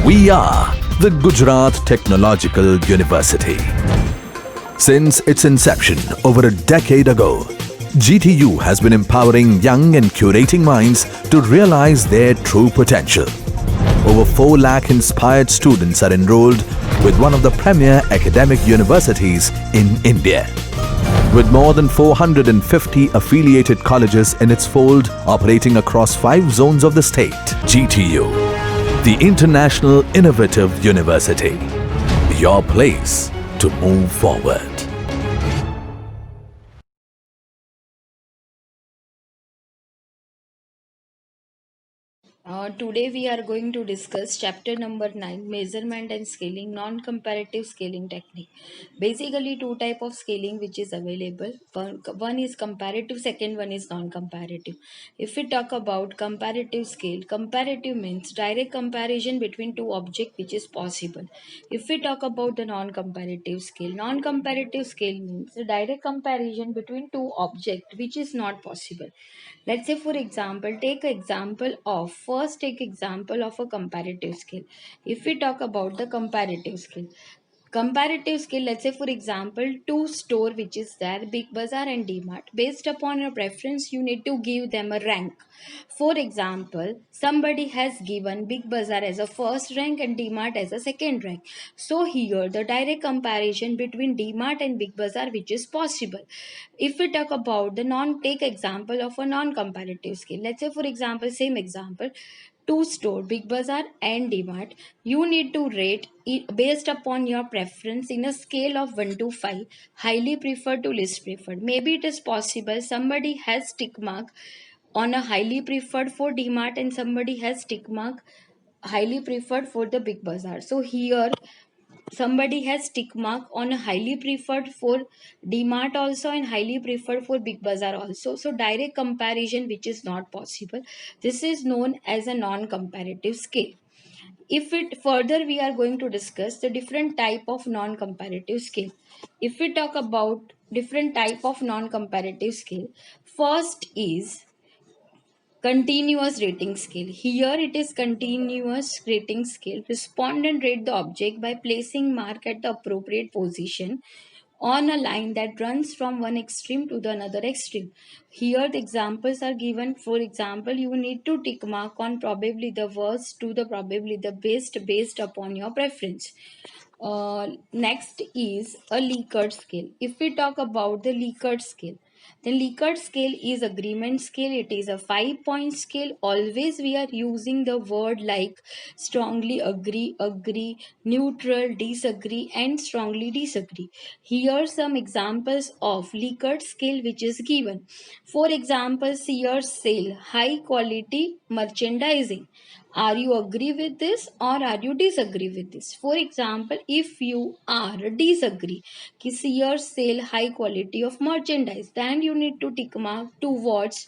We are the Gujarat Technological University. Since its inception over a decade ago, GTU has been empowering young and curating minds to realize their true potential. Over 4 lakh inspired students are enrolled with one of the premier academic universities in India. With more than 450 affiliated colleges in its fold operating across 5 zones of the state, GTU, the International Innovative University, your place to move forward. Today we are going to discuss chapter number 9, measurement and scaling, non-comparative scaling technique. Basically two type of scaling which is available. One is comparative, second one is non-comparative. If we talk about comparative scale, comparative means direct comparison between two objects which is possible. If we talk about the non-comparative scale, non-comparative scale means the direct comparison between two objects which is not possible. Let's say for example, take example of a comparative scale. If we talk about the comparative scale, let's say for example, two store which is there, Big Bazaar and DMart. Based upon your preference, you need to give them a rank. For example, somebody has given Big Bazaar as a first rank and DMart as a second rank. So here the direct comparison between DMart and Big Bazaar which is possible. If we talk about the take example of a non-comparative scale. Let's say for example, same example, two store Big Bazaar and DMart. You need to rate it based upon your preference in a scale of 1 to 5, highly preferred to least preferred. Maybe it is possible somebody has tick mark on a highly preferred for DMart and somebody has tick mark highly preferred for the Big Bazaar. So here somebody has tick mark on a highly preferred for DMart also and highly preferred for Big Bazaar also. So direct comparison which is not possible. This is known as a non-comparative scale. If it further we are going to discuss the different type of non-comparative scale. If we talk about different type of non-comparative scale, first is continuous rating scale. Here it is continuous rating scale. Respondent rate the object by placing mark at the appropriate position on a line that runs from one extreme to the another extreme. Here the examples are given. For example, you need to tick mark on probably the worst to the probably the best based upon your preference. Next is a Likert scale. If we talk about the Likert scale, the Likert scale is agreement scale. It is a 5-point scale. Always we are using the word like strongly agree, agree, neutral, disagree, and strongly disagree. Here some examples of Likert scale which is given. For example, Sears sale high quality merchandising. Are you agree with this or are you disagree with this? For example, if you are disagree कि Sears sell high quality of merchandise, then you need to tick mark towards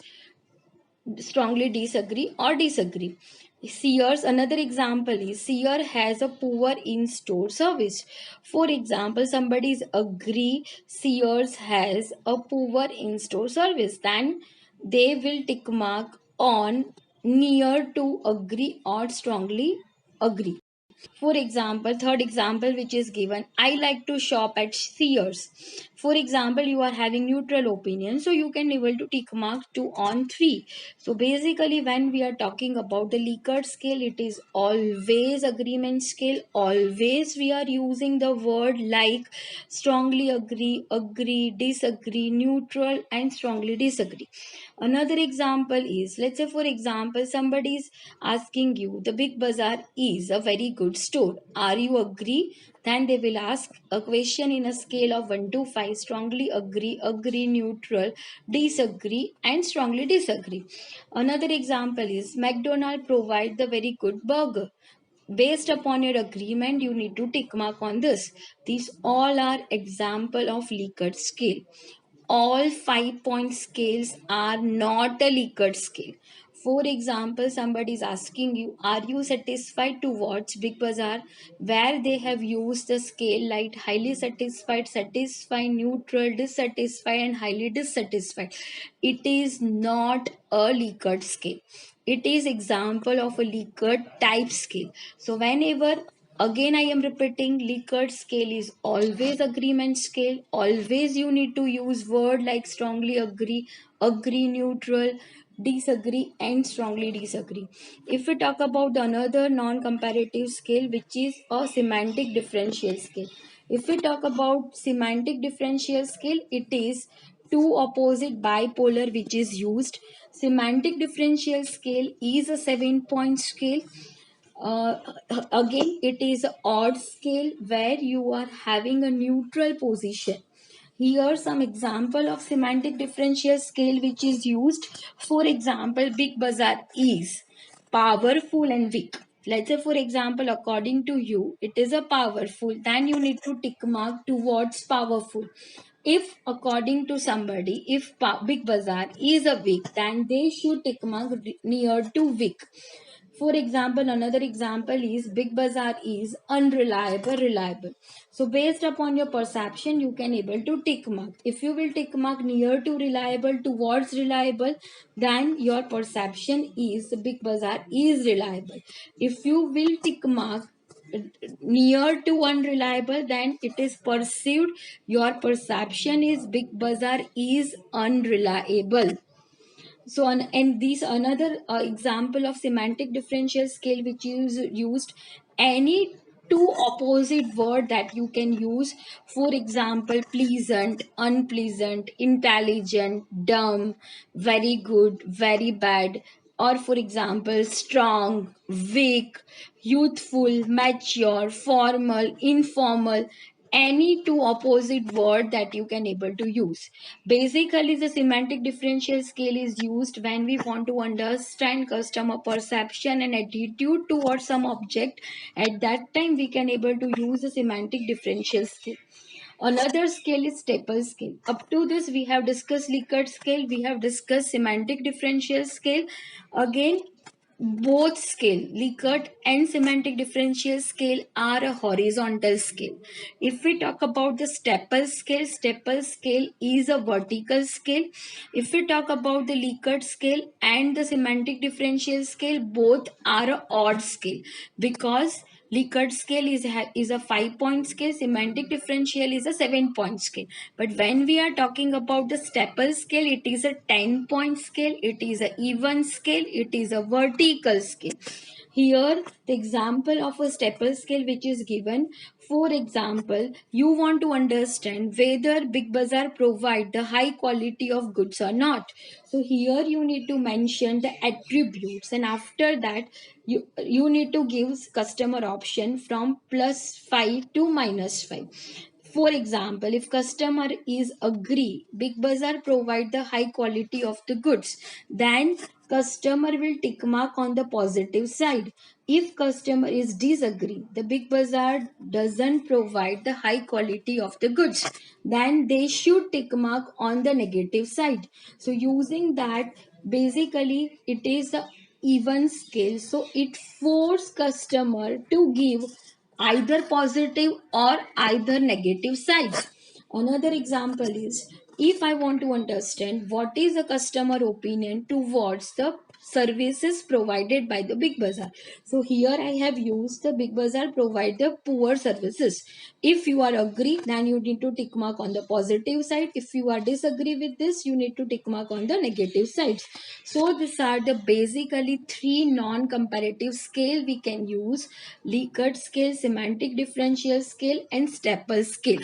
strongly disagree or disagree. Sears, another example is Sears has a poor in-store service. For example, somebody is agree Sears has a poor in-store service, then they will tick mark on near to agree or strongly agree. For example, third example which is given, I like to shop at Sears. For example, you are having neutral opinion, so you can able to tick mark 2 on 3. So basically, when we are talking about the Likert scale, it is always agreement scale. Always we are using the word like strongly agree, agree, disagree, neutral, and strongly disagree. Another example is, let's say for example, somebody is asking you, the Big Bazaar is a very good store. Are you agree? Then they will ask a question in a scale of 1 to 5, strongly agree, agree, neutral, disagree, and strongly disagree. Another example is McDonald provide the very good burger. Based upon your agreement, you need to tick mark on this. These all are example of Likert scale. All 5-point scales are not a Likert scale. For example, somebody is asking you, are you satisfied to watch Big Bazaar, where they have used the scale like highly satisfied, satisfied, neutral, dissatisfied, and highly dissatisfied. It is not a Likert scale. it is example of a Likert type scale. So whenever, again I am repeating, Likert scale is always agreement scale. Always you need to use word like strongly agree, agree, neutral, disagree, and strongly disagree. If we talk about another non-comparative scale, which is a semantic differential scale. If we talk about semantic differential scale, it is two opposite bipolar which is used. Semantic differential scale is a 7 point scale. uh, Again, it is an odd scale where you are having a neutral position. Here some example of semantic differential scale which is used. For example, Big Bazaar is powerful and weak. Let's say for example, according to you it is a powerful, then you need to tick mark towards powerful. If according to somebody, if Big Bazaar is a weak, then they should tick mark near to weak. For example, another example is Big Bazaar is unreliable, reliable. So based upon your perception, you can able to tick mark. If you will tick mark near to reliable towards reliable, then your perception is Big Bazaar is reliable. If you will tick mark near to unreliable, then it is perceived your perception is Big Bazaar is unreliable. So and these another example of semantic differential scale which is used any two opposite word that you can use. For example, pleasant, unpleasant, intelligent, dumb, very good, very bad. Or for example, strong, weak, youthful, mature, formal, informal, any two opposite word that you can able to use. Basically, the semantic differential scale is used when we want to understand customer perception and attitude towards some object. At that time we can able to use the semantic differential scale. Another scale is staple scale. Up to this we have discussed Likert scale, we have discussed semantic differential scale. Again, both scale, Likert and semantic differential scale, are a horizontal scale. If we talk about the Staple scale is a vertical scale. If we talk about the Likert scale and the semantic differential scale, both are a odd scale, because Likert scale is a 5 point scale, semantic differential is a 7 point scale. But when we are talking about the Staple scale, it is a 10 point scale, it is a even scale, it is a vertical scale. Here, the example of a Staple scale which is given. For example, you want to understand whether Big Bazaar provide the high quality of goods or not. So here you need to mention the attributes, and after that you need to give customer option from +5 to -5. For example, if customer is agree, Big Bazaar provide the high quality of the goods, then customer will tick mark on the positive side. If customer is disagree, the Big Bazaar doesn't provide the high quality of the goods, then they should tick mark on the negative side. So using that, basically it is the even scale, so it force customer to give either positive or either negative sides. Another example is, if I want to understand what is the customer opinion towards the services provided by the Big Bazaar. So here I have used the Big Bazaar provide the poor services. If you are agree, then you need to tick mark on the positive side. If you are disagree with this, you need to tick mark on the negative sides. So these are the basically three non-comparative scale we can use: Likert scale, semantic differential scale, and Staple scale.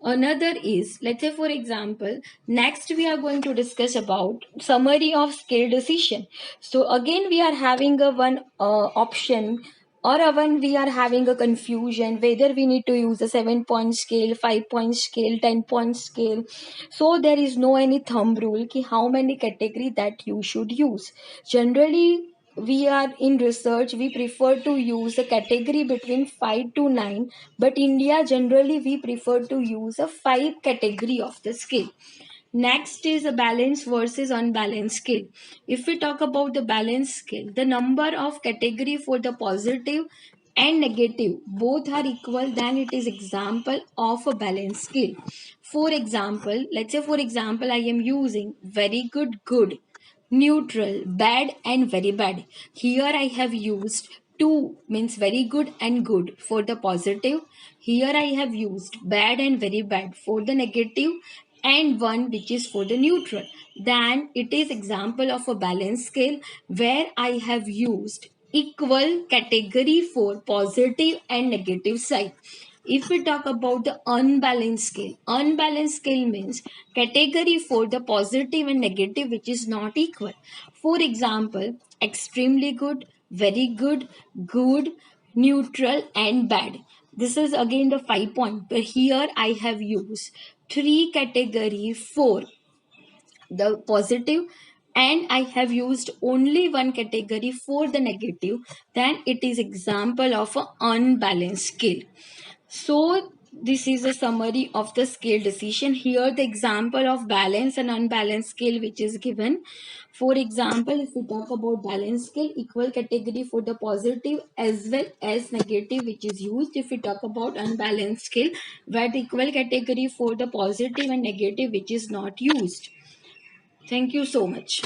Another is, let's say for example, next we are going to discuss about summary of scale decision. So again we are having a one option, or when we are having a confusion whether we need to use a 7 point scale, 5 point scale, 10 point scale. So there is no any thumb rule ki how many category that you should use. Generally we are in research, we prefer to use a category between 5 to 9, but India generally we prefer to use a 5 category of the scale. Next is a balanced versus unbalanced scale. If we talk about the balanced scale, the number of category for the positive and negative both are equal, then it is example of a balanced scale. For example, let's say for example I am using very good, good, neutral, bad and very bad. Here I have used two, means very good and good for the positive. Here I have used bad and very bad for the negative, and one which is for the neutral. Then it is example of a balance scale where I have used equal category for positive and negative side. If we talk about the unbalanced scale means category for the positive and negative which is not equal. For example, extremely good, very good, good, neutral, and bad. This is again the 5 point. But here I have used three category for the positive, and I have used only one category for the negative. Then it is example of a unbalanced scale. So this is a summary of the scale decision. Here the example of balance and unbalanced scale which is given. For example, if we talk about balance scale, equal category for the positive as well as negative which is used. If we talk about unbalanced scale, where the equal category for the positive and negative which is not used. Thank you so much.